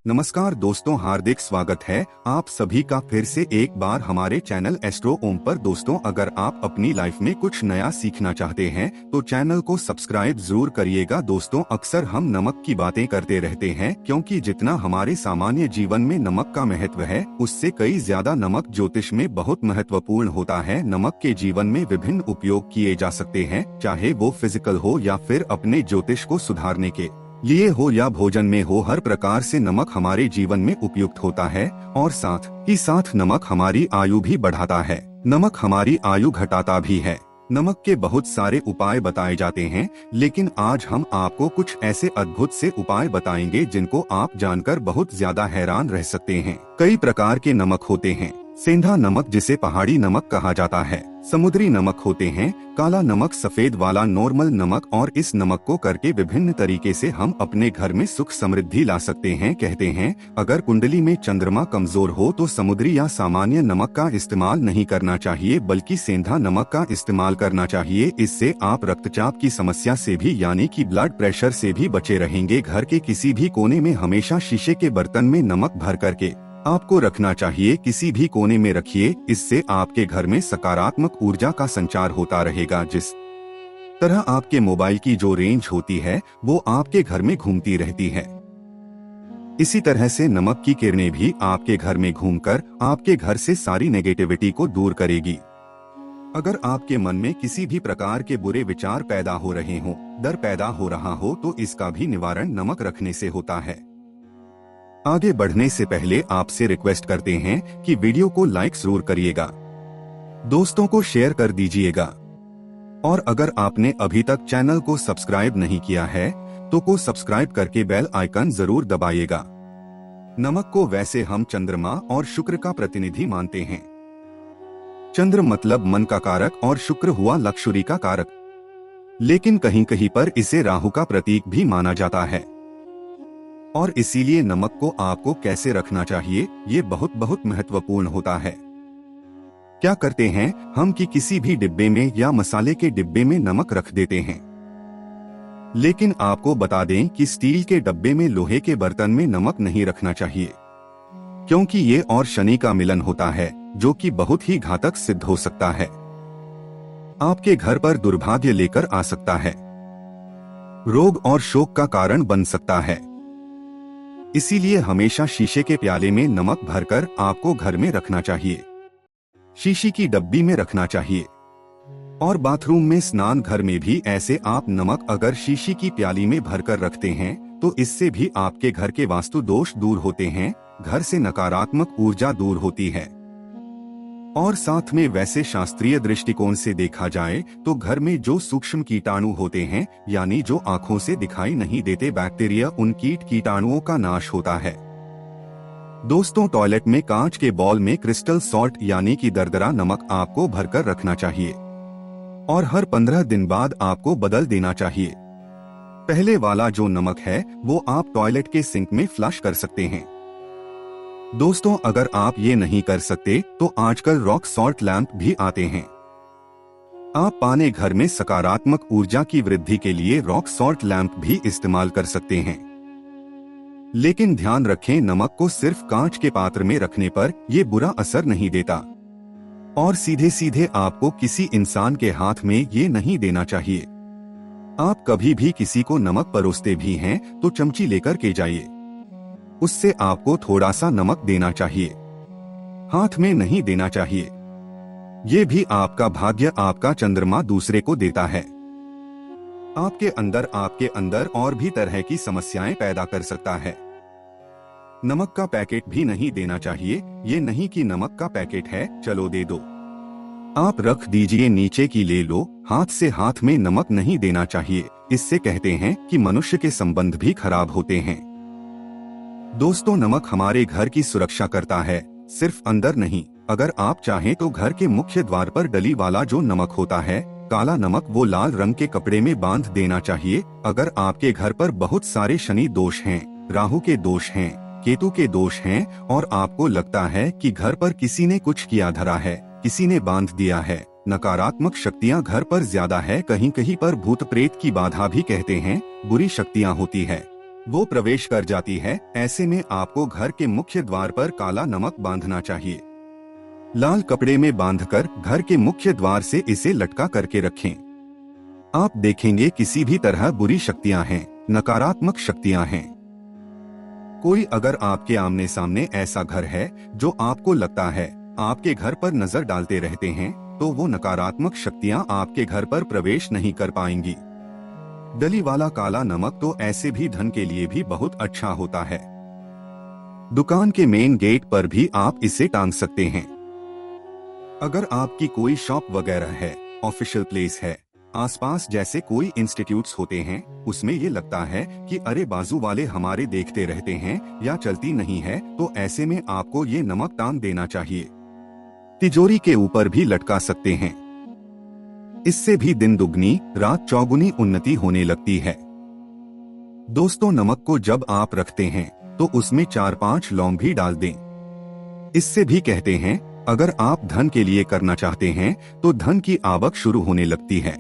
नमस्कार दोस्तों, हार्दिक स्वागत है आप सभी का फिर से एक बार हमारे चैनल एस्ट्रो ओम पर। दोस्तों, अगर आप अपनी लाइफ में कुछ नया सीखना चाहते हैं तो चैनल को सब्सक्राइब जरूर करिएगा। दोस्तों, अक्सर हम नमक की बातें करते रहते हैं क्योंकि जितना हमारे सामान्य जीवन में नमक का महत्व है, उससे कई ज्यादा नमक ज्योतिष में बहुत महत्वपूर्ण होता है। नमक के जीवन में विभिन्न उपयोग किए जा सकते हैं, चाहे वो फिजिकल हो या फिर अपने ज्योतिष को सुधारने के लिए हो या भोजन में हो। हर प्रकार से नमक हमारे जीवन में उपयुक्त होता है और साथ ही साथ नमक हमारी आयु भी बढ़ाता है, नमक हमारी आयु घटाता भी है। नमक के बहुत सारे उपाय बताए जाते हैं, लेकिन आज हम आपको कुछ ऐसे अद्भुत से उपाय बताएंगे जिनको आप जानकर बहुत ज्यादा हैरान रह सकते हैं। कई प्रकार के नमक होते हैं। सेंधा नमक, जिसे पहाड़ी नमक कहा जाता है, समुद्री नमक होते हैं, काला नमक, सफेद वाला नॉर्मल नमक। और इस नमक को करके विभिन्न तरीके से हम अपने घर में सुख समृद्धि ला सकते हैं। कहते हैं अगर कुंडली में चंद्रमा कमजोर हो तो समुद्री या सामान्य नमक का इस्तेमाल नहीं करना चाहिए, बल्कि सेंधा नमक का इस्तेमाल करना चाहिए। इससे आप रक्तचाप की समस्या से भी यानी कि ब्लड प्रेशर से भी बचे रहेंगे। घर के किसी भी कोने में हमेशा शीशे के बर्तन में नमक भर करके आपको रखना चाहिए। किसी भी कोने में रखिए, इससे आपके घर में सकारात्मक ऊर्जा का संचार होता रहेगा। जिस तरह आपके मोबाइल की जो रेंज होती है वो आपके घर में घूमती रहती है, इसी तरह से नमक की किरणें भी आपके घर में घूमकर आपके घर से सारी नेगेटिविटी को दूर करेगी। अगर आपके मन में किसी भी प्रकार के बुरे विचार पैदा हो रहे हो, डर पैदा हो रहा हो, तो इसका भी निवारण नमक रखने से होता है। आगे बढ़ने से पहले आपसे रिक्वेस्ट करते हैं कि वीडियो को लाइक जरूर करिएगा, दोस्तों को शेयर कर दीजिएगा, और अगर आपने अभी तक चैनल को सब्सक्राइब नहीं किया है तो सब्सक्राइब करके बेल आइकन जरूर दबाइएगा। नमक को वैसे हम चंद्रमा और शुक्र का प्रतिनिधि मानते हैं। चंद्र मतलब मन का कारक और शुक्र हुआ लक्ष्मी का कारक, लेकिन कहीं कहीं पर इसे राहु का प्रतीक भी माना जाता है। और इसीलिए नमक को आपको कैसे रखना चाहिए ये बहुत बहुत महत्वपूर्ण होता है। क्या करते हैं हम कि किसी भी डिब्बे में या मसाले के डिब्बे में नमक रख देते हैं, लेकिन आपको बता दें कि स्टील के डब्बे में लोहे के बर्तन में नमक नहीं रखना चाहिए, क्योंकि ये और शनि का मिलन होता है जो कि बहुत ही घातक सिद्ध हो सकता है। आपके घर पर दुर्भाग्य लेकर आ सकता है, रोग और शोक का कारण बन सकता है। इसीलिए हमेशा शीशे के प्याले में नमक भरकर आपको घर में रखना चाहिए, शीशी की डब्बी में रखना चाहिए। और बाथरूम में, स्नान घर में भी ऐसे आप नमक अगर शीशी की प्याली में भरकर रखते हैं तो इससे भी आपके घर के वास्तु दोष दूर होते हैं, घर से नकारात्मक ऊर्जा दूर होती है। और साथ में वैसे शास्त्रीय दृष्टिकोण से देखा जाए तो घर में जो सूक्ष्म कीटाणु होते हैं, यानी जो आंखों से दिखाई नहीं देते बैक्टीरिया, उन कीटाणुओं का नाश होता है। दोस्तों, टॉयलेट में कांच के बॉल में क्रिस्टल सॉल्ट यानी कि दरदरा नमक आपको भरकर रखना चाहिए और हर 15 दिन बाद आपको बदल देना चाहिए। पहले वाला जो नमक है वो आप टॉयलेट के सिंक में फ्लश कर सकते हैं। दोस्तों, अगर आप ये नहीं कर सकते तो आजकल रॉक सॉल्ट लैंप भी आते हैं। आप पाने घर में सकारात्मक ऊर्जा की वृद्धि के लिए रॉक सॉल्ट लैंप भी इस्तेमाल कर सकते हैं, लेकिन ध्यान रखें नमक को सिर्फ कांच के पात्र में रखने पर ये बुरा असर नहीं देता और सीधे सीधे आपको किसी इंसान के हाथ में ये नहीं देना चाहिए। आप कभी भी किसी को नमक परोसते भी हैं तो चमची लेकर के जाइए, उससे आपको थोड़ा सा नमक देना चाहिए, हाथ में नहीं देना चाहिए। ये भी आपका भाग्य, आपका चंद्रमा दूसरे को देता है। आपके अंदर और भी तरह की समस्याएं पैदा कर सकता है। नमक का पैकेट भी नहीं देना चाहिए, ये नहीं कि नमक का पैकेट है चलो दे दो, आप रख दीजिए नीचे की ले लो। हाथ से हाथ में नमक नहीं देना चाहिए, इससे कहते हैं कि मनुष्य के संबंध भी खराब होते हैं। दोस्तों, नमक हमारे घर की सुरक्षा करता है, सिर्फ अंदर नहीं। अगर आप चाहें तो घर के मुख्य द्वार पर डली वाला जो नमक होता है, काला नमक, वो लाल रंग के कपड़े में बांध देना चाहिए। अगर आपके घर पर बहुत सारे शनि दोष हैं, राहु के दोष हैं, केतु के दोष हैं और आपको लगता है कि घर पर किसी ने कुछ किया धरा है, किसी ने बांध दिया है, नकारात्मक शक्तियाँ घर पर ज्यादा है, कहीं कहीं पर भूत प्रेत की बाधा भी कहते हैं, बुरी शक्तियाँ होती है, वो प्रवेश कर जाती है। ऐसे में आपको घर के मुख्य द्वार पर काला नमक बांधना चाहिए। लाल कपड़े में बांधकर घर के मुख्य द्वार से इसे लटका करके रखें। आप देखेंगे किसी भी तरह बुरी शक्तियां हैं, नकारात्मक शक्तियां हैं। कोई अगर आपके आमने सामने ऐसा घर है जो आपको लगता है आपके घर पर नजर डालते रहते हैं, तो वो नकारात्मक शक्तियां आपके घर पर प्रवेश नहीं कर पाएंगी। डली वाला काला नमक तो ऐसे भी धन के लिए भी बहुत अच्छा होता है। दुकान के मेन गेट पर भी आप इसे टांग सकते हैं। अगर आपकी कोई शॉप वगैरह है, ऑफिशियल प्लेस है, आसपास जैसे कोई इंस्टीट्यूट्स होते हैं, उसमें ये लगता है कि अरे बाजू वाले हमारे देखते रहते हैं या चलती नहीं है, तो ऐसे में आपको ये नमक टांग देना चाहिए। तिजोरी के ऊपर भी लटका सकते हैं। इससे भी दिन दुगनी रात चौगुनी उन्नति होने लगती है। दोस्तों, नमक को जब आप रखते हैं तो उसमें 4-5 लौंग भी डाल दें। इससे भी कहते हैं अगर आप धन के लिए करना चाहते हैं तो धन की आवक शुरू होने लगती है।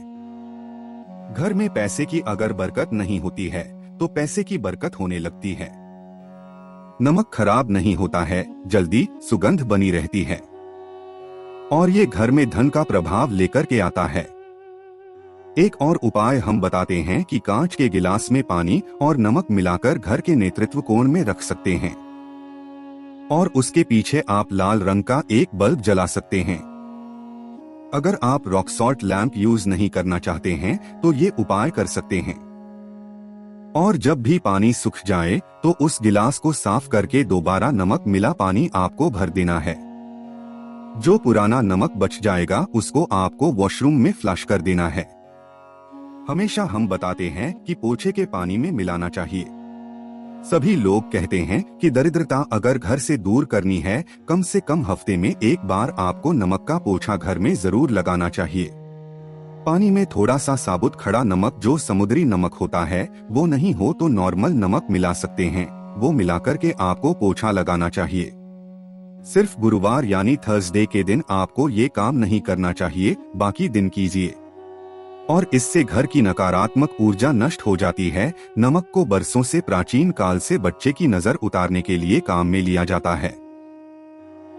घर में पैसे की अगर बरकत नहीं होती है तो पैसे की बरकत होने लगती है। नमक खराब नहीं होता है, जल्दी सुगंध बनी रहती है और ये घर में धन का प्रभाव लेकर के आता है। एक और उपाय हम बताते हैं कि कांच के गिलास में पानी और नमक मिलाकर घर के नेतृत्व कोण में रख सकते हैं और उसके पीछे आप लाल रंग का एक बल्ब जला सकते हैं। अगर आप रॉक सॉल्ट लैंप यूज नहीं करना चाहते हैं तो ये उपाय कर सकते हैं। और जब भी पानी सूख जाए तो उस गिलास को साफ करके दोबारा नमक मिला पानी आपको भर देना है। जो पुराना नमक बच जाएगा उसको आपको वॉशरूम में फ्लश कर देना है। हमेशा हम बताते हैं कि पोछे के पानी में मिलाना चाहिए। सभी लोग कहते हैं कि दरिद्रता अगर घर से दूर करनी है, कम से कम हफ्ते में एक बार आपको नमक का पोछा घर में जरूर लगाना चाहिए। पानी में थोड़ा सा साबुत खड़ा नमक जो समुद्री नमक होता है वो नहीं हो तो नॉर्मल नमक मिला सकते हैं, वो मिलाकर के आपको पोछा लगाना चाहिए। सिर्फ गुरुवार यानी थर्सडे के दिन आपको ये काम नहीं करना चाहिए, बाकी दिन कीजिए और इससे घर की नकारात्मक ऊर्जा नष्ट हो जाती है। नमक को बरसों से प्राचीन काल से बच्चे की नजर उतारने के लिए काम में लिया जाता है।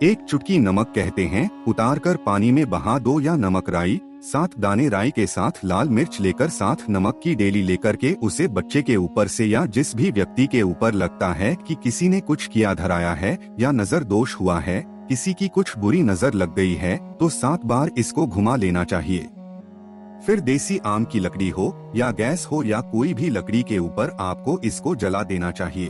एक चुटकी नमक कहते हैं उतार कर पानी में बहा दो, या नमक राई 7 दाने राई के साथ लाल मिर्च लेकर 7 नमक की डेली लेकर के उसे बच्चे के ऊपर से या जिस भी व्यक्ति के ऊपर लगता है कि किसी ने कुछ किया धराया है या नजर दोष हुआ है, किसी की कुछ बुरी नजर लग गई है, तो 7 बार इसको घुमा लेना चाहिए। फिर देसी आम की लकड़ी हो या गैस हो या कोई भी लकड़ी के ऊपर आपको इसको जला देना चाहिए।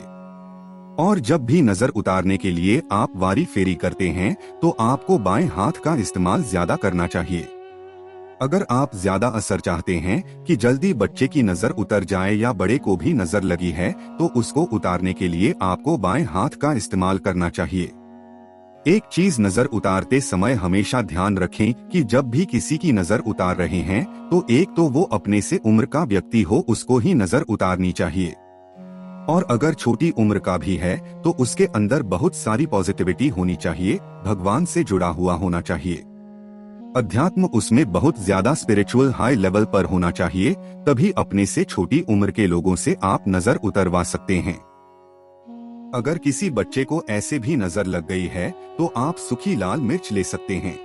और जब भी नजर उतारने के लिए आप वारी फेरी करते हैं तो आपको बाएं हाथ का इस्तेमाल ज्यादा करना चाहिए। अगर आप ज्यादा असर चाहते हैं कि जल्दी बच्चे की नजर उतर जाए या बड़े को भी नजर लगी है, तो उसको उतारने के लिए आपको बाएं हाथ का इस्तेमाल करना चाहिए। एक चीज नजर उतारते समय हमेशा ध्यान रखें कि जब भी किसी की नजर उतार रहे हैं तो एक तो वो अपने से उम्र का व्यक्ति हो, उसको ही नजर उतारनी चाहिए, और अगर छोटी उम्र का भी है तो उसके अंदर बहुत सारी पॉजिटिविटी होनी चाहिए, भगवान से जुड़ा हुआ होना चाहिए, अध्यात्म उसमें बहुत ज्यादा स्पिरिचुअल हाई लेवल पर होना चाहिए, तभी अपने से छोटी उम्र के लोगों से आप नजर उतरवा सकते हैं। अगर किसी बच्चे को ऐसे भी नजर लग गई है तो आप सूखी लाल मिर्च ले सकते हैं।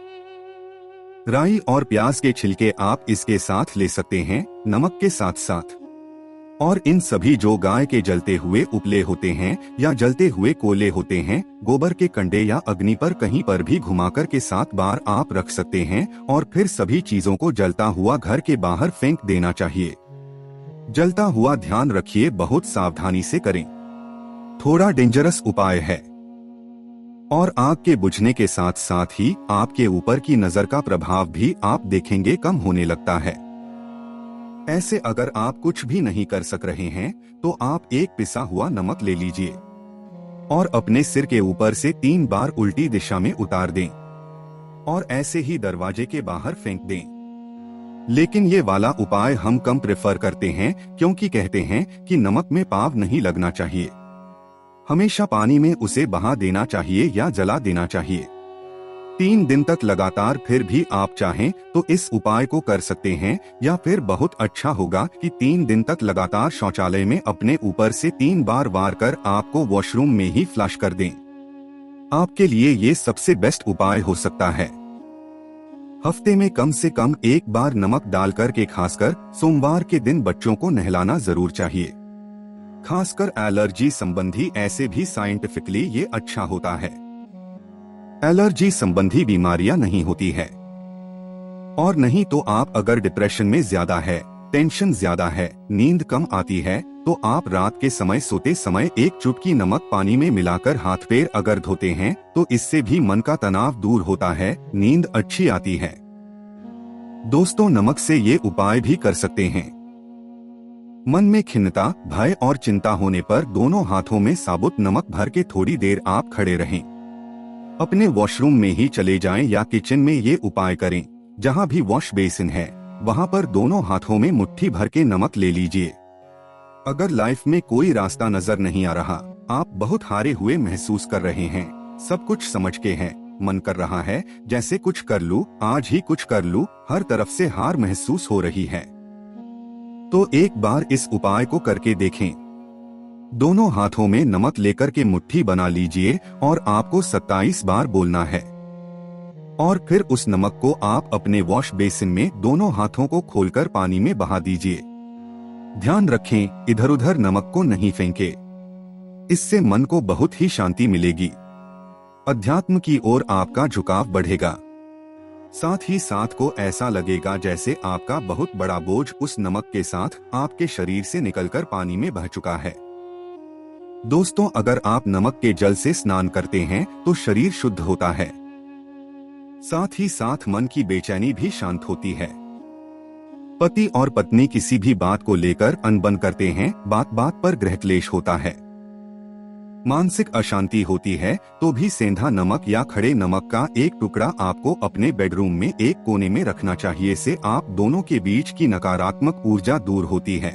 राई और प्याज के छिलके आप इसके साथ ले सकते हैं, नमक के साथ साथ। और इन सभी जो गाय के जलते हुए उपले होते हैं या जलते हुए कोले होते हैं, गोबर के कंडे या अग्नि पर कहीं पर भी घुमाकर के 7 बार आप रख सकते हैं और फिर सभी चीजों को जलता हुआ घर के बाहर फेंक देना चाहिए। जलता हुआ ध्यान रखिए, बहुत सावधानी से करें, थोड़ा डेंजरस उपाय है और आग के बुझने के साथ साथ ही आपके ऊपर की नजर का प्रभाव भी आप देखेंगे कम होने लगता है। ऐसे अगर आप कुछ भी नहीं कर सक रहे हैं तो आप एक पिसा हुआ नमक ले लीजिए और अपने सिर के ऊपर से 3 बार उल्टी दिशा में उतार दें और ऐसे ही दरवाजे के बाहर फेंक दें। लेकिन ये वाला उपाय हम कम प्रेफर करते हैं क्योंकि कहते हैं कि नमक में पाव नहीं लगना चाहिए, हमेशा पानी में उसे बहा देना चाहिए या जला देना चाहिए। 3 दिन तक लगातार फिर भी आप चाहें तो इस उपाय को कर सकते हैं, या फिर बहुत अच्छा होगा कि 3 दिन तक लगातार शौचालय में अपने ऊपर से 3 बार वार कर आपको वॉशरूम में ही फ्लश कर दें। आपके लिए ये सबसे बेस्ट उपाय हो सकता है। हफ्ते में कम से कम 1 बार नमक डालकर के खासकर सोमवार के दिन बच्चों को नहलाना जरूर चाहिए। खासकर एलर्जी संबंधी ऐसे भी साइंटिफिकली ये अच्छा होता है। एलर्जी संबंधी बीमारियां नहीं होती है। और नहीं तो आप अगर डिप्रेशन में ज्यादा है, टेंशन ज्यादा है, नींद कम आती है, तो आप रात के समय सोते समय 1 चुटकी नमक पानी में मिलाकर हाथ पैर अगर धोते हैं तो इससे भी मन का तनाव दूर होता है, नींद अच्छी आती है। दोस्तों, नमक से ये उपाय भी कर सकते हैं। मन में खिन्नता, भय और चिंता होने पर दोनों हाथों में साबुत नमक भर के थोड़ी देर आप खड़े रहें। अपने वॉशरूम में ही चले जाएं या किचन में ये उपाय करें। जहां भी वॉश बेसिन है वहां पर दोनों हाथों में मुट्ठी भर के नमक ले लीजिए। अगर लाइफ में कोई रास्ता नजर नहीं आ रहा, आप बहुत हारे हुए महसूस कर रहे हैं, सब कुछ समझ के हैं, मन कर रहा है जैसे कुछ कर लूं, आज ही कुछ कर लूं, हर तरफ से हार महसूस हो रही है, तो एक बार इस उपाय को करके देखें। दोनों हाथों में नमक लेकर के मुट्ठी बना लीजिए और आपको 27 बार बोलना है। और फिर उस नमक को आप अपने वॉश बेसिन में दोनों हाथों को खोलकर पानी में बहा दीजिए। ध्यान रखें, इधर उधर नमक को नहीं फेंकें। इससे मन को बहुत ही शांति मिलेगी। अध्यात्म की ओर आपका झुकाव बढ़ेगा। साथ ही साथ को ऐसा लगेगा जैसे आपका बहुत बड़ा बोझ उस नमक के साथ आपके शरीर से निकलकर पानी में बह चुका है। दोस्तों, अगर आप नमक के जल से स्नान करते हैं तो शरीर शुद्ध होता है। साथ ही साथ मन की बेचैनी भी शांत होती है। पति और पत्नी किसी भी बात को लेकर अनबन करते हैं, बात बात पर गृह क्लेश होता है, मानसिक अशांति होती है, तो भी सेंधा नमक या खड़े नमक का एक टुकड़ा आपको अपने बेडरूम में एक कोने में रखना चाहिए। से आप दोनों के बीच की नकारात्मक ऊर्जा दूर होती है।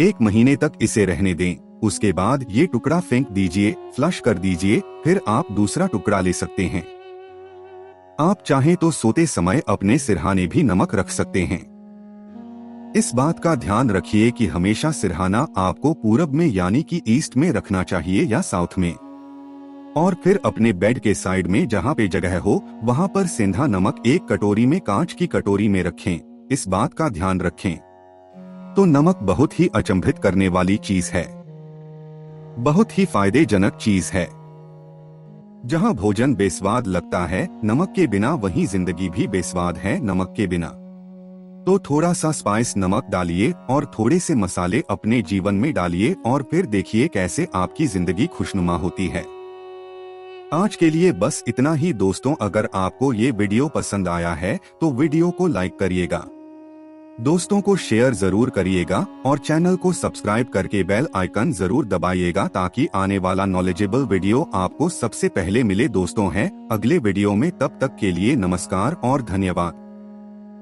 1 महीने तक इसे रहने दें, उसके बाद ये टुकड़ा फेंक दीजिए, फ्लश कर दीजिए, फिर आप दूसरा टुकड़ा ले सकते हैं। आप चाहें तो सोते समय अपने सिरहाने भी नमक रख सकते हैं। इस बात का ध्यान रखिए कि हमेशा सिरहाना आपको पूरब में यानी कि ईस्ट में रखना चाहिए या साउथ में। और फिर अपने बेड के साइड में जहां पे जगह हो वहां पर सेंधा नमक एक कटोरी में, कांच की कटोरी में रखें। इस बात का ध्यान रखें। तो नमक बहुत ही अचंभित करने वाली चीज है, बहुत ही फायदेजनक चीज है। जहां भोजन बेस्वाद लगता है नमक के बिना, वहीं जिंदगी भी बेस्वाद है नमक के बिना। तो थोड़ा सा स्पाइस नमक डालिए और थोड़े से मसाले अपने जीवन में डालिए और फिर देखिए कैसे आपकी जिंदगी खुशनुमा होती है। आज के लिए बस इतना ही दोस्तों। अगर आपको ये वीडियो पसंद आया है तो वीडियो को लाइक करिएगा, दोस्तों को शेयर जरूर करिएगा और चैनल को सब्सक्राइब करके बेल आइकन जरूर दबाइएगा ताकि आने वाला नॉलेजेबल वीडियो आपको सबसे पहले मिले। दोस्तों हैं अगले वीडियो में, तब तक के लिए नमस्कार और धन्यवाद।